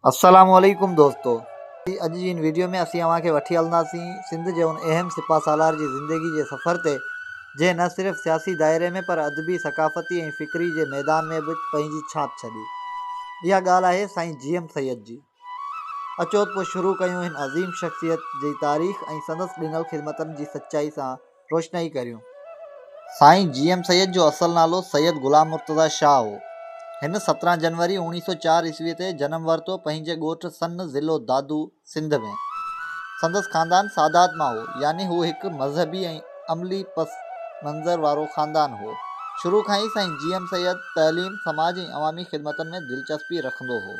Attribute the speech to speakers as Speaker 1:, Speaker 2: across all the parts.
Speaker 1: अस्सलामु अलैकुम दोस्तों। अॼु जी इन वीडियो में असीं अव्हांखे वठी हलंदासीं सिंध जे उन अहम सिपा सालार जी ज़िंदगी जे सफ़र ते जंहिं न सिर्फ़ सियासी दायरे में पर अदबी सकाफ़ती ऐं फ़िक्री जे मैदान में बि पंहिंजी छाप छॾी। इहा ॻाल्हि आहे साईं GM सैयद जी। अचो त पोइ शुरू कयूं हिन अज़ीम शख़्सियत जी तारीख़ ऐं संदसि ॾिनल ख़िदमतनि जी सचाई सां रोशनाई करियूं। साईं GM सैयद जो असुलु नालो सैयद ग़ुलाम मुर्तज़ा शाह हो। हिन 17 जनवरी 1904 ईस्वी ते जनम वरितो पंहिंजे ॻोठु सन ज़िलो दादू सिंध में। संदसि ख़ानदान सादात मां हो, यानी हू हिकु मज़हबी ऐं अमली पस मंज़र वारो ख़ानदान हो। शुरू खां ई साईं GM सैयद तइलीम, समाज ऐं अवामी ख़िदमतनि में दिलचस्पी रखंदो हो।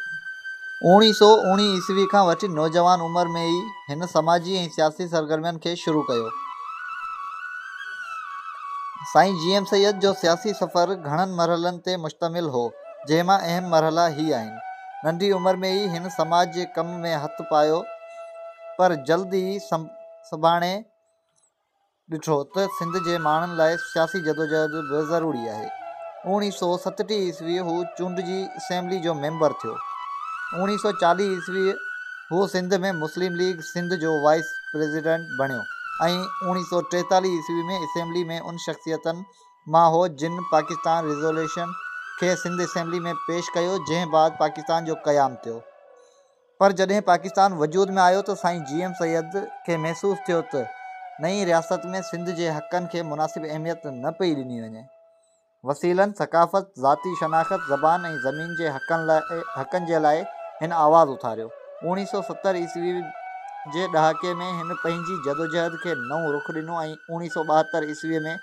Speaker 1: 1919 ईस्वी खां वठी नौजवान उमिरि में ई हिन समाजी ऐं सियासी सरगर्मियुनि खे शुरू कयो। साईं GM सैयद जो सियासी सफ़र घणनि मरहलनि ते मुश्तमिल हो, जंहिं मां अहम मरहला ही आहिनि। नंढी उमिरि में ई हिन समाज जे कम में हथु पायो, पर जल्द ई संभाणे ॾिठो त सिंध जे माण्हुनि लाइ सियासी जदोजहद बि ज़रूरी आहे। 1937 ईस्वी हू चूंडिजी असेंबली जो मेंबर थियो। 1940 ईस्वी हू सिंध में मुस्लिम लीग सिंध जो वाइस प्रेसिडेंट बणियो ऐं 1943 ईस्वी में असेंबली में उन शख़्सियतनि मां हो जिन पाकिस्तान रिज़ोल्यूशन खे सिंध असेंबली में पेश कयो, जंहिं बाद पाकिस्तान जो क़याम थियो। पर जॾहिं पाकिस्तान वजूद में आयो त साईं GM सैयद खे महसूसु थियो त नई रियासत में सिंध जे हक़नि खे मुनासिब अहमियत न पई ॾिनी वञे। वसीलनि, सकाफ़त, ज़ाती शनाख़त, ज़बान ऐं ज़मीन जे हक़नि जे लाइ हिन आवाज़ु उथारियो। 1970 ईस्वी जे ॾहाके में हिन पंहिंजी जदोजहद खे नओं रुख़ ॾिनो ऐं 1972 ईस्वीअ में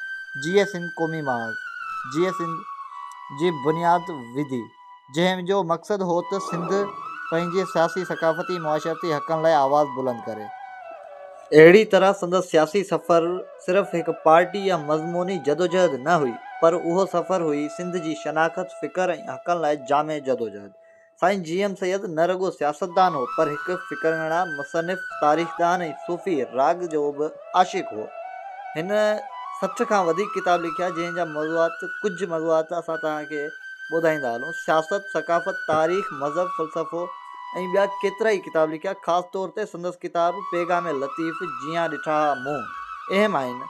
Speaker 1: GA सिंध क़ौमी महाज़ GA सिंध जी बुनियाद विधी, जंहिं जो मक़सदु हो त सिंध पंहिंजे सियासी, सकाफ़ती, मुआशरती हक़नि लाइ आवाज़ु बुलंद करे। अहिड़ी तरह संदसि सियासी सफ़र सिर्फ़ु हिकु पार्टी या मज़मूनी जदोजहद न हुई, पर उहो सफ़र हुई सिंध जी शनाख़त, फ़िक्र ऐं हक़नि लाइ जामे जदोजहद। साईं GM सैयद न रुॻो सियासतदान हो, पर हिकु फ़िक्रंगणा, मुसनिफ़, तारीख़दान ऐं सूफ़ी राग जो बि आशिक़ हो। हिन 60 खां वधीक किताब लिखिया, जंहिंजा कुझु मौज़ूआत असां तव्हांखे ॿुधाईंदा हलूं। सियासत, सकाफ़त, तारीख़, मज़हब, फ़लसफ़ो ऐं ॿिया केतिरा ई किताब लिखिया। ख़ासि तौर ते संदसि किताब पैगाम लतीफ़, जियां ॾिठा मुंहुं अहम आहिनि।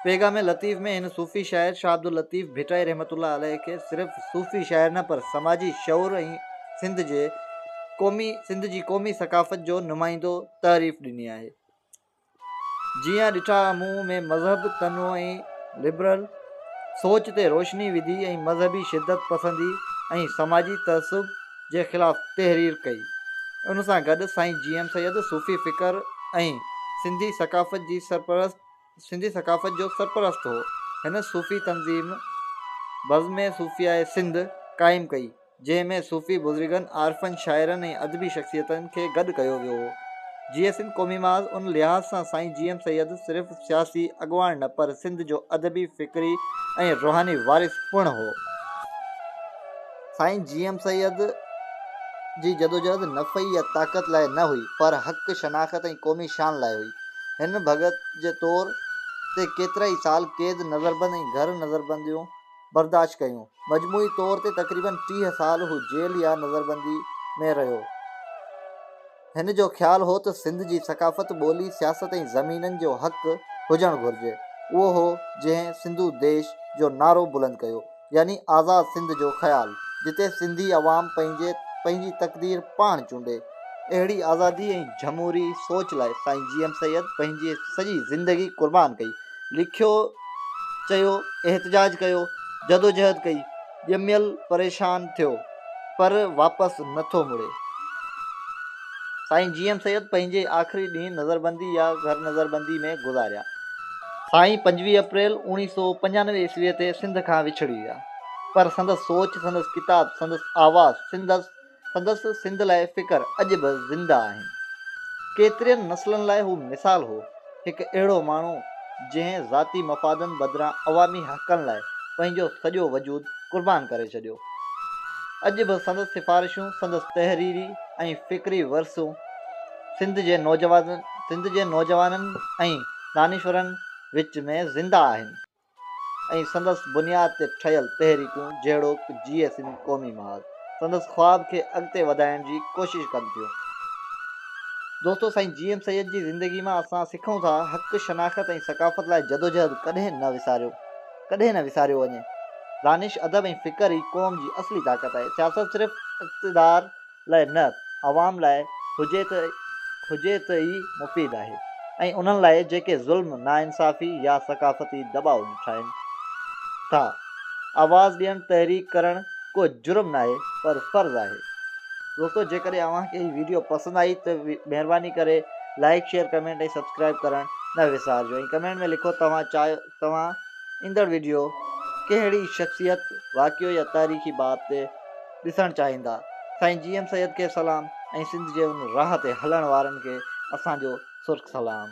Speaker 1: पैगाम लतीफ़ में हिन सूफ़ी शाइर शाह अब्दुल लतीफ़ भिटाई रहमतुल्लाह अलैह खे सिर्फ़ु सूफ़ी शाइर न, पर समाजी शऊर ऐं सिंध जी क़ौमी सकाफ़त जो नुमाइंदो तारीफ़ ॾिनी आहे। जियां ॾिठा मुंहुं में मज़हब, तनू ऐं लिबरल सोच ते रोशनी विधी ऐं मज़हबी शिदत पसंदी ऐं समाजी तअसुब जे ख़िलाफ़ तहरीर कई। उन सां गॾु साईं GM सैयद सूफ़ी फ़िक्र ऐं सिंधी सकाफ़त जो सरपरस्त हो। हिन सूफ़ी तंज़ीम बज़्म सूफ़िया सिंध क़ाइमु कई, जंहिं में सूफ़ी बुज़ुर्गनि, आरिफ़नि, शाइरनि ऐं अदबी शख़्सियतनि खे गॾु कयो वियो हो। GA सिंध क़ौमी महाज़ उन लिहाज़ सां साईं GM सैयद सिर्फ़ु सियासी अॻुवान न, पर सिंध जो अदबी, फ़िक्री ऐं रूहानी वारिस पिणु हो। साईं GM सैयद जी जदोजहद नफ़ई या ताक़त लाइ न हुई, पर हक़, शनाख़त ऐं क़ौमी शान लाइ हुई। हिन भगत जे तौर ते केतिरा ई साल क़ैद, नज़रबंद ऐं घर नज़रबंदियूं बर्दाश्त कयूं। मजमूई तौर ते तक़रीबन 30 साल हू जेल या नज़रबंदी में रहियो। हिन जो ख़्यालु हो त सिंध जी सकाफ़त, ॿोली, सियासत ऐं ज़मीननि जो हक़ हुजणु घुरिजे। उहो हो जंहिं सिंधु देश जो नारो बुलंद कयो, यानी आज़ाद सिंध जो ख़्यालु, जिते सिंधी अवाम पंहिंजी तक़दीर पाण चूंडे। अहिड़ी आज़ादी ऐं जमहूरी सोच लाइ साईं GM सैयद पंहिंजी सॼी ज़िंदगी क़ुर्बान कई। लिखियो, चयो, एहतजाज कयो, जदोजहद कई, ॼमियल परेशान थियो, पर वापसि नथो मुड़े। साईं GM सैयद पंहिंजे आख़िरी ॾींहं नज़रबंदी या घर नज़रबंदी में गुज़ारिया। साईं 25 अप्रैल 1995 ईस्वीअ ते सिंध खां विछड़ी विया, पर संदसि सोच, संदसि किताब, संदसि आवाज़, संदसि सिंध लाइ फ़िक्र अॼु बि ज़िंदा आहिनि। केतिरनि नस्लनि लाइ हू मिसाल हो, हिकु अहिड़ो माण्हू जंहिं ज़ाती मफ़ादनि बदिरां अवामी हक़नि लाइ पंहिंजो सॼो वजूद क़ुर्बान करे छॾियो। अॼु बि संदसि सिफ़ारिशूं, संदसि तहरीरी ऐं फ़िक्री वर्सूं सिंध जे नौजवाननि ऐं दानिशवरनि विच में ज़िंदा आहिनि ऐं संदसि बुनियाद ते ठहियल तहरीकूं जहिड़ोकि GA सिंध क़ौमी महाज़, संदसि ख्वाब खे अॻिते वधाइण जी कोशिशि कनि थियूं। दोस्तो, साईं GM सैयद जी ज़िंदगी मां असां सिखूं था हक़, शनाख़त ऐं सकाफ़त लाइ जदोजहद कॾहिं न विसारियो वञे। दानिश, अदब ऐं फ़िकर ई क़ौम जी असली ताक़त आहे। सियासत सिर्फ़ु इक़्तिदार लाइ न, अवाम लाइ हुजे त ई मुफ़ीद आहे, ऐं उन्हनि लाइ जेके ज़ुल्म, नाइंसाफ़ी या सकाफ़ती दॿाउ ठाहिनि था। आवाज़ ॾियणु, तहरीक करणु को जुर्म न आहे, पर फ़र्ज़ु आहे। दोस्तो, जेकॾहिं अव्हांखे हीअ वीडियो पसंदि आई त महिरबानी करे लाइक, शेयर, कमेंट ऐं सब्सक्राइब करणु न विसारिजो। ऐं कमेंट में लिखो तव्हां ईंदड़ वीडियो कहिड़ी शख़्सियत, वाक़ियो या तारीख़ी बात ते ॾिसणु चाहींदा। साईं GM सैयद खे सलाम ऐं सिंध जे उन राह ते हलण वारनि खे असांजो सुर्ख़ सलाम।